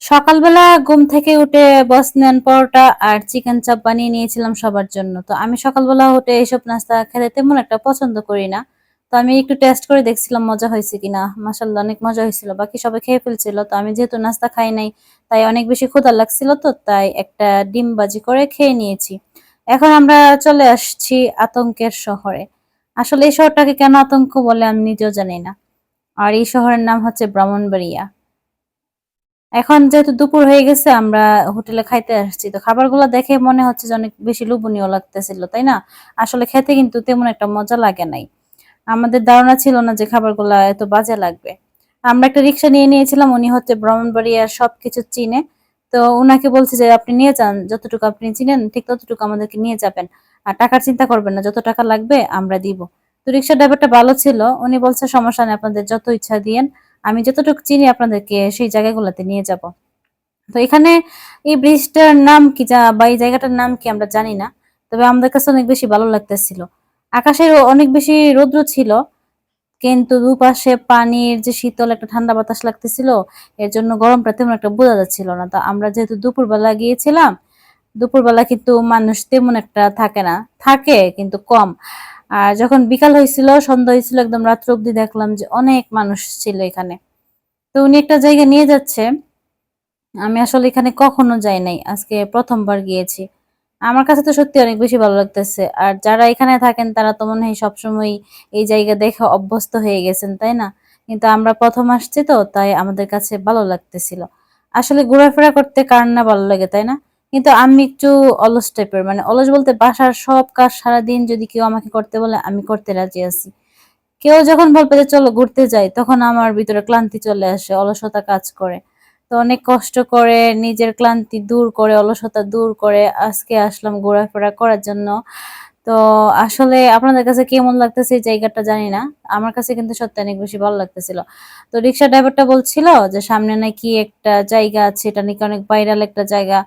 সকালবেলা ঘুম থেকে উঠে বসনিয়ান পরোটা আর চিকেন চাপ বানিয়ে নিয়েছিলাম সবার জন্য। তো আমি সকালবেলা উঠে এইসব নাস্তা খেতে তেমন একটা পছন্দ করি না। তো আমি একটু টেস্ট করে দেখছিলাম মজা হয়েছে কিনা। মাশাআল্লাহ অনেক মজা হয়েছিল। বাকি সবাই খেয়ে ফেলছিল। তো আমি যেহেতু নাস্তা খাই নাই, তাই অনেক বেশি ক্ষুধা লাগছিল, তো তাই একটা ডিম ভাজি করে খেয়ে নিয়েছি। এখন আমরা চলে আসছি আতঙ্কের শহরে। আসলে এই শহরটাকে কেন আতঙ্ক বলে আমি নিজেও জানি না। আর এই শহরের নাম হচ্ছে ব্রাহ্মণবাড়িয়া। এখন যেহেতু দুপুর হয়ে গেছে, আমরা হোটেলে খাইতে আসছি, তো খাবারগুলো দেখে মনে হচ্ছে যে অনেক বেশি লোভনীয় লাগতেছিল, তাই না? আসলে খেতে কিন্তু তেমন একটা মজা লাগে নাই। আমাদের ধারণা ছিল না যে খাবারগুলা এত বাজে লাগবে। আমরা একটা রিক্সা নিয়ে নিয়েছিলাম, উনি হচ্ছে ব্রাহ্মণবাড়িয়ার সবকিছু চিনে। তো উনাকে বলছে যে আপনি নিয়ে যান, যতটুকু আপনি চিনেন ঠিক ততটুকু আমাদেরকে নিয়ে যাবেন। আর টাকার চিন্তা করবেন না, যত টাকা লাগবে আমরা দিব। তো রিক্সা ড্রাইভারটা ভালো ছিল, উনি বলছে সমস্যা নেই, আপনাদের যত ইচ্ছা দিয়েন, আমি যতটুকু চিনি আপনাদেরকে সেই জায়গাগুলোতে নিয়ে যাব। তো এখানে এই ব্রিজটার নাম কি বা এই জায়গাটার নাম কি আমরা জানি না। তবে আমাদের কাছে অনেক বেশি ভালো লাগতেছিল। আকাশে অনেক বেশি রৌদ্র ছিল, কিন্তু দুপাশে পানির যে শীতল একটা ঠান্ডা বাতাস লাগতেছিল, এর জন্য গরমটা তেমন একটা বোঝা যাচ্ছিল না। তো আমরা যেহেতু দুপুরবেলা গিয়েছিলাম, দুপুরবেলা কিন্তু মানুষ তেমন একটা থাকে না, থাকে কিন্তু কম। আর যখন বিকাল হয়েছিল, সন্ধ্যা হয়েছিল, একদম রাত্র অব্দি দেখলাম যে অনেক মানুষ ছিল এখানে। তো উনি একটা জায়গায় নিয়ে যাচ্ছে, আমি আসলে এখানে কখনো যাই নাই, আজকে প্রথমবার গিয়েছি। আমার কাছে তো সত্যি অনেক বেশি ভালো লাগতেছে। আর যারা এখানে থাকেন তারা তো মনে হয় সবসময় এই জায়গা দেখে অভ্যস্ত হয়ে গেছেন, তাই না? কিন্তু আমরা প্রথম আসছি, তো তাই আমাদের কাছে ভালো লাগতেছিল। আসলে ঘোরাফেরা করতে কার না ভালো লাগে, তাই না? কিন্তু আমি একটু অলস টাইপের, মানে অলস বলতে বাসার সব কাজ সারাদিন যদি কেউ আমাকে করতে বলে আমি করতে রাজি আছি। কেউ যখন বলবে যে চলো ঘুরতে যাই, তখন আমার ভিতরে ক্লান্তি চলে আসে, অলসতা কাজ করে। তো অনেক কষ্ট করে নিজের ক্লান্তি দূর করে, অলসতা দূর করে আজকে আসলাম ঘোরাফেরা করার জন্য। তো আসলে আপনাদের কাছে কেমন লাগতেছে এই জায়গাটা জানি না। আমার কাছে কিন্তু সত্যি অনেক বেশি ভালো লাগতেছিল। তো রিক্সা ড্রাইভারটা বলছিল যে সামনে নাকি একটা জায়গা আছে, এটা নাকি অনেক ভাইরাল একটা জায়গা।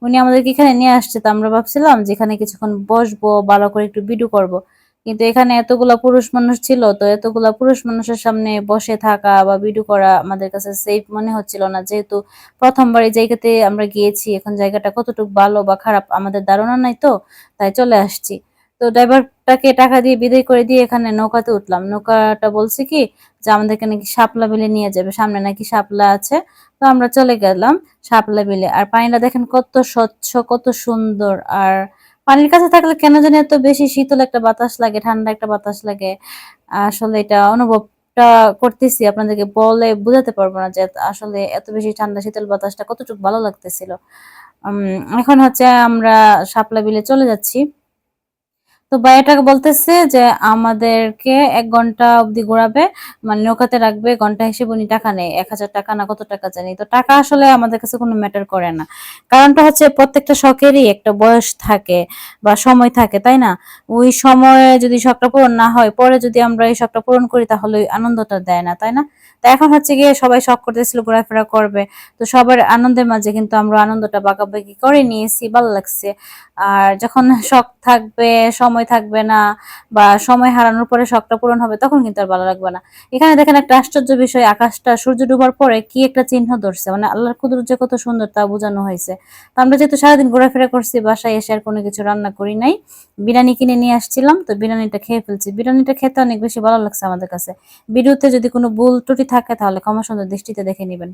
উনি আমাদেরকে এখানে নিয়ে আসছে, তো আমরা ভাবছিলাম যে এখানে কিছুক্ষণ বসবো, ভালো করে একটু ভিডিও করব। কিন্তু এখানে এতগুলা পুরুষ মানুষ ছিল, তো এতগুলা পুরুষ মানুষের সামনে বসে থাকা বা ভিডিও করা আমাদের কাছে সেফ মনে হচ্ছিল না। যেহেতু প্রথমবার এই জায়গাতে আমরা গিয়েছি, এখন জায়গাটা কতটুকু ভালো বা খারাপ আমাদের ধারণা নাই, তো তাই চলে আসছি। তো ড্রাইভারটাকে টাকা দিয়ে বিদায় করে দিয়ে এখানে নৌকাতে উঠলাম। নৌকাটা বলছে কি যে আমাদেরকে নাকি শাপলা বিলে নিয়ে যাবে, সামনে নাকি শাপলা আছে। তো আমরা চলে গেলাম শাপলা বিলে। আর পানিটা দেখেন কত স্বচ্ছ, কত সুন্দর। আর পানির কাছে থাকলে কেন জানি এত বেশি শীতল একটা বাতাস লাগে, ঠান্ডা একটা বাতাস লাগে। আসলে এটা অনুভবটা করতেছি, আপনাদেরকে বলে বোঝাতে পারবো না যে আসলে এত বেশি ঠান্ডা শীতল বাতাসটা কতটুকু ভালো লাগতেছিল। এখন হচ্ছে আমরা শাপলা বিলে চলে যাচ্ছি। তো ভাইয়াটাকে বলতেছে যে আমাদেরকে ১ ঘন্টা অব্দি ঘোরাবে, মানে নৌকাতে রাখবে, ঘন্টা হিসেবে উনি টাকা নেয়, ১,০০০ টাকা না কত টাকা জানি। তো টাকা আসলে আমাদের কাছে কোনো ম্যাটার করে না। কারণটা হচ্ছে প্রত্যেকটা শখেরই একটা বয়স থাকে বা সময় থাকে, তাই না? ওই সময়ে যদি শখটা পূরণ না হয়, পরে যদি আমরা এই শখটা পূরণ করি, তাহলে ওই আনন্দটা দেয় না, তাই না? তো এখন হচ্ছে গিয়ে সবাই শখ করতেছিল ঘোরাফেরা করবে, তো সবার আনন্দের মাঝে কিন্তু আমরা আনন্দটা ভাগাভাগি করে নিয়েছি, ভালো লাগছে। আর যখন শখ থাকবে, সময় থাকবে না, বা সময় হারানোর পরে শখটা পূরণ হবে, তখন কিন্তু আর ভালো লাগবে না। এখানে দেখেন একটা আশ্চর্য বিষয়, আকাশটা সূর্য ডুবার পরে কি একটা চিহ্ন ধরছে, মানে আল্লাহর কুদরত যে কত সুন্দর তা বোঝানো হয়েছে। তো আমরা যেহেতু সারাদিন ঘোরাফেরা করছি, বাসায় এসে আর কোনো কিছু রান্না করি নাই, বিরিয়ানি কিনে নিয়ে আসছিলাম, তো বিরিয়ানিটা খেয়ে ফেলছি। বিরিয়ানিটা খেতে অনেক বেশি ভালো লাগছে আমাদের কাছে। ভিডিওতে যদি কোনো ভুল ত্রুটি থাকে তাহলে ক্ষমা সুন্দর দৃষ্টিতে দেখে নিবেন।